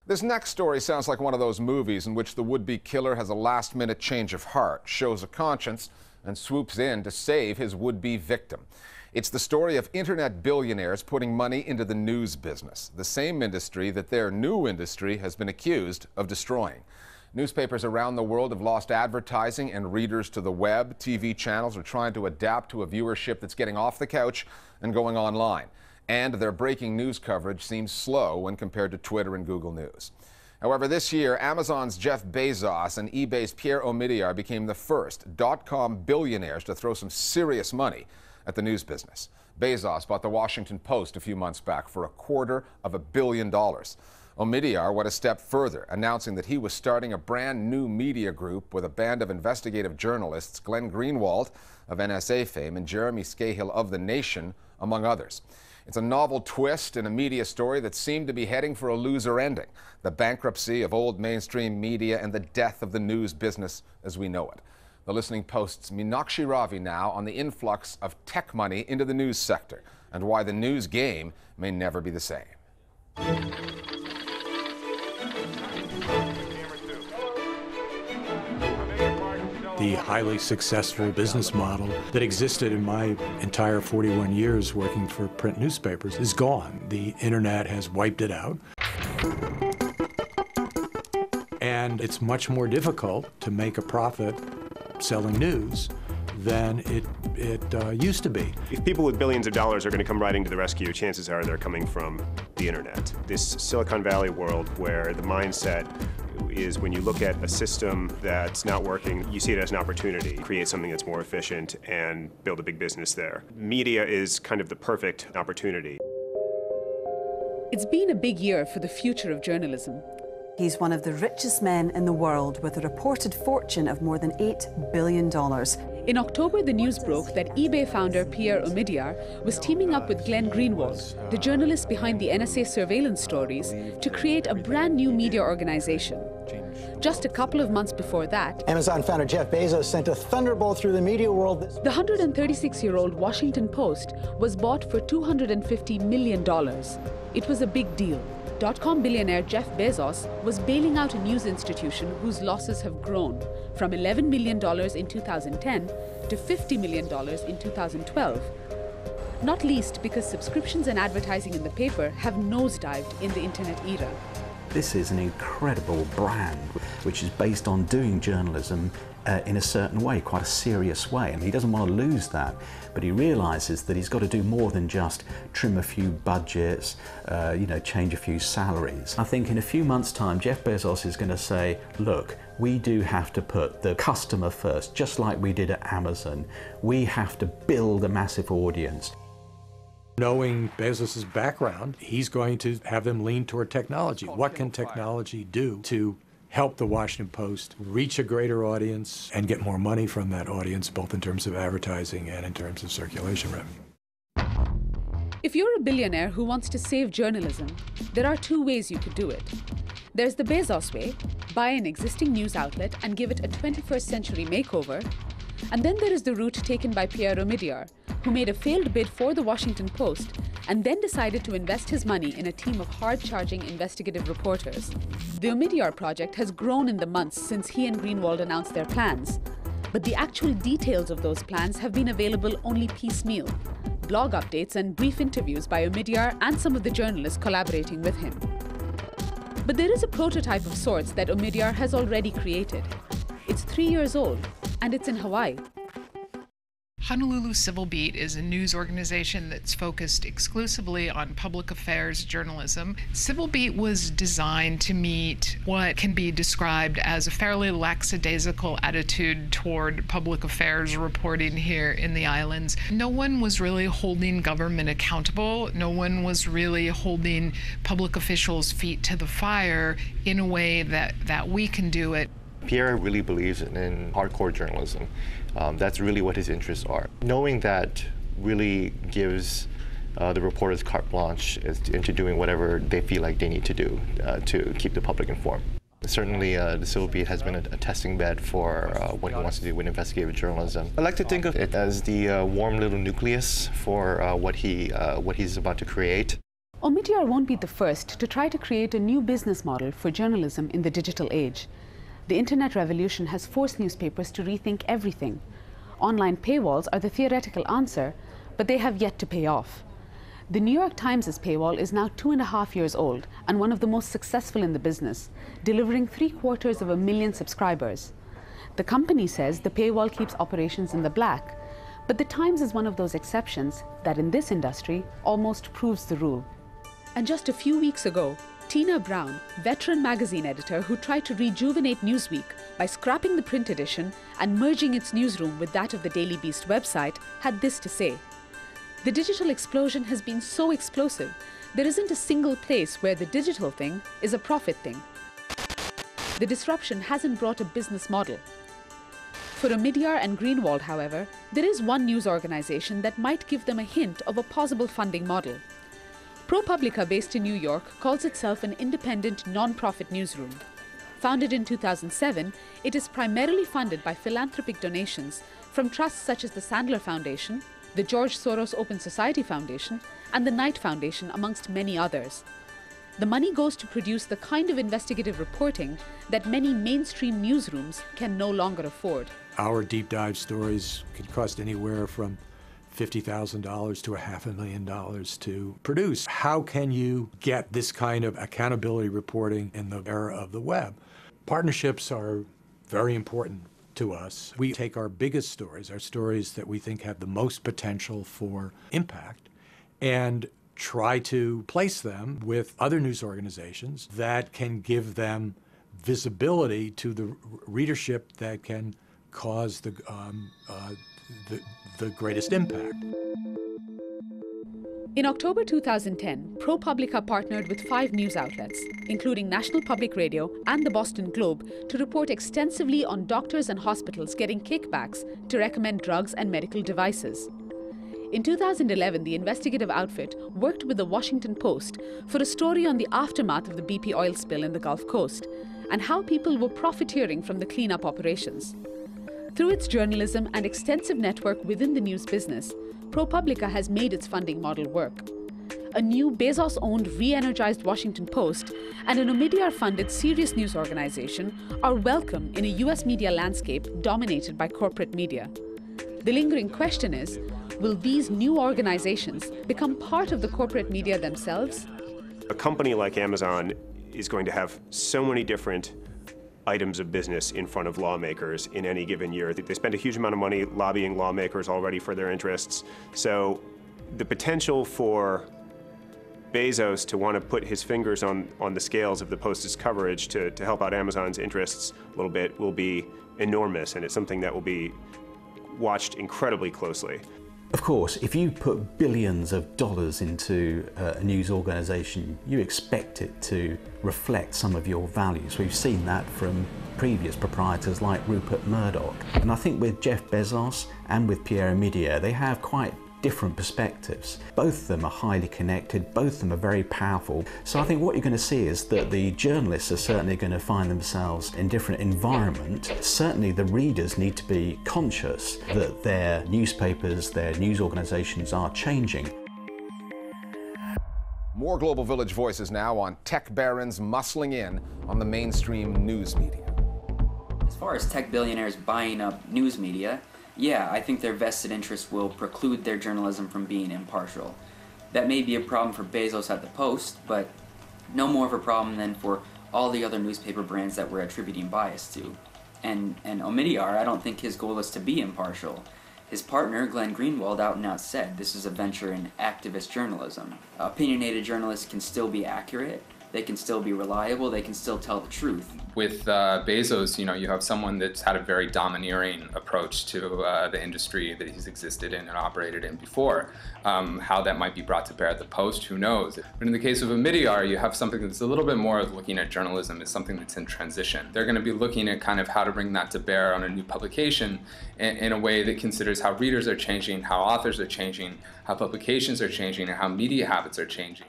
This next story sounds like one of those movies in which the would-be killer has a last-minute change of heart, shows a conscience, and swoops in to save his would-be victim. It's the story of internet billionaires putting money into the news business, the same industry that their new industry has been accused of destroying. Newspapers around the world have lost advertising and readers to the web. TV channels are trying to adapt to a viewership that's getting off the couch and going online. And their breaking news coverage seems slow when compared to Twitter and Google News. However, this year, Amazon's Jeff Bezos and eBay's Pierre Omidyar became the first .com billionaires to throw some serious money at the news business. Bezos bought the Washington Post a few months back for $250 million. Omidyar went a step further, announcing that he was starting a brand new media group with a band of investigative journalists, Glenn Greenwald of NSA fame and Jeremy Scahill of The Nation, among others. It's a novel twist in a media story that seemed to be heading for a loser ending, the bankruptcy of old mainstream media and the death of the news business as we know it. The Listening Post's Meenakshi Ravi now on the influx of tech money into the news sector and why the news game may never be the same. The highly successful business model that existed in my entire 41 years working for print newspapers is gone. The internet has wiped it out. And it's much more difficult to make a profit selling news than it used to be. If people with billions of dollars are going to come riding to the rescue, chances are they're coming from the internet. This Silicon Valley world where the mindset is when you look at a system that's not working, you see it as an opportunity, create something that's more efficient and build a big business there. Media is kind of the perfect opportunity. It's been a big year for the future of journalism. He's one of the richest men in the world with a reported fortune of more than $8 billion. In October, the news broke that eBay founder Pierre Omidyar was teaming up with Glenn Greenwald, the journalist behind the NSA surveillance stories, to create a brand new media organization. Just a couple of months before that, Amazon founder Jeff Bezos sent a thunderbolt through the media world. The 136-year-old Washington Post was bought for $250 million. It was a big deal. .com billionaire Jeff Bezos was bailing out a news institution whose losses have grown from $11 million in 2010 to $50 million in 2012. Not least because subscriptions and advertising in the paper have nosedived in the internet era. This is an incredible brand which is based on doing journalism in a certain way, quite a serious way, and he doesn't want to lose that, but he realizes that he's got to do more than just trim a few budgets, change a few salaries. I think in a few months' time, Jeff Bezos is going to say, look, we do have to put the customer first, just like we did at Amazon. We have to build a massive audience. Knowing Bezos' background, he's going to have them lean toward technology. What can technology do to help the Washington Post reach a greater audience and get more money from that audience, both in terms of advertising and in terms of circulation revenue? If you're a billionaire who wants to save journalism, there are two ways you could do it. There's the Bezos way: buy an existing news outlet and give it a 21st century makeover. And then there is the route taken by Pierre Omidyar, who made a failed bid for the Washington Post and then decided to invest his money in a team of hard-charging investigative reporters. The Omidyar project has grown in the months since he and Greenwald announced their plans. But the actual details of those plans have been available only piecemeal: blog updates and brief interviews by Omidyar and some of the journalists collaborating with him. But there is a prototype of sorts that Omidyar has already created. It's 3 years old, and it's in Hawaii. Honolulu Civil Beat is a news organization that's focused exclusively on public affairs journalism. Civil Beat was designed to meet what can be described as a fairly lackadaisical attitude toward public affairs reporting here in the islands. No one was really holding government accountable. No one was really holding public officials' feet to the fire in a way that we can do it. Pierre really believes in hardcore journalism. That's really what his interests are. Knowing that really gives the reporters carte blanche into doing whatever they feel like they need to do to keep the public informed. Certainly, the Civil Beat has been a testing bed for what he wants to do with investigative journalism. I like to think of it as the warm little nucleus for what he's about to create. Omidyar won't be the first to try to create a new business model for journalism in the digital age. The internet revolution has forced newspapers to rethink everything. Online paywalls are the theoretical answer, but they have yet to pay off. The New York Times' paywall is now 2.5 years old and one of the most successful in the business, delivering 750,000 subscribers. The company says the paywall keeps operations in the black, but the Times is one of those exceptions that in this industry almost proves the rule. And just a few weeks ago, Tina Brown, veteran magazine editor who tried to rejuvenate Newsweek by scrapping the print edition and merging its newsroom with that of the Daily Beast website, had this to say. The digital explosion has been so explosive, there isn't a single place where the digital thing is a profit thing. The disruption hasn't brought a business model. For Omidyar and Greenwald, however, there is one news organization that might give them a hint of a possible funding model. ProPublica, based in New York, calls itself an independent, non-profit newsroom. Founded in 2007, it is primarily funded by philanthropic donations from trusts such as the Sandler Foundation, the George Soros Open Society Foundation, and the Knight Foundation, amongst many others. The money goes to produce the kind of investigative reporting that many mainstream newsrooms can no longer afford. Our deep dive stories could cost anywhere from $50,000 to $500,000 to produce. How can you get this kind of accountability reporting in the era of the web? Partnerships are very important to us. We take our biggest stories, our stories that we think have the most potential for impact, and try to place them with other news organizations that can give them visibility to the readership that can cause the greatest impact. In October 2010, ProPublica partnered with 5 news outlets, including National Public Radio and the Boston Globe, to report extensively on doctors and hospitals getting kickbacks to recommend drugs and medical devices. In 2011, the investigative outfit worked with the Washington Post for a story on the aftermath of the BP oil spill in the Gulf Coast and how people were profiteering from the cleanup operations. Through its journalism and extensive network within the news business, ProPublica has made its funding model work. A new Bezos-owned, re-energized Washington Post and an Omidyar-funded serious news organization are welcome in a US media landscape dominated by corporate media. The lingering question is, will these new organizations become part of the corporate media themselves? A company like Amazon is going to have so many different items of business in front of lawmakers in any given year. They spend a huge amount of money lobbying lawmakers already for their interests. So the potential for Bezos to want to put his fingers on the scales of the Post's coverage to help out Amazon's interests a little bit will be enormous, and it's something that will be watched incredibly closely. Of course, if you put billions of dollars into a news organization, you expect it to reflect some of your values. We've seen that from previous proprietors like Rupert Murdoch. And I think with Jeff Bezos and with Pierre Omidyar, they have quite different perspectives. Both of them are highly connected, both of them are very powerful. So I think what you're going to see is that the journalists are certainly going to find themselves in different environment. Certainly the readers need to be conscious that their newspapers, their news organizations are changing. More Global Village voices now on tech barons muscling in on the mainstream news media. As far as tech billionaires buying up news media, yeah, I think their vested interests will preclude their journalism from being impartial. That may be a problem for Bezos at the Post, but no more of a problem than for all the other newspaper brands that we're attributing bias to. And Omidyar, I don't think his goal is to be impartial. His partner, Glenn Greenwald, out and out said this is a venture in activist journalism. Opinionated journalists can still be accurate, they can still be reliable, they can still tell the truth. With Bezos, you have someone that's had a very domineering approach to the industry that he's existed in and operated in before. How that might be brought to bear at the Post, who knows? But in the case of Omidyar, you have something that's a little bit more of looking at journalism as something that's in transition. They're going to be looking at kind of how to bring that to bear on a new publication in a way that considers how readers are changing, how authors are changing, how publications are changing, and how media habits are changing.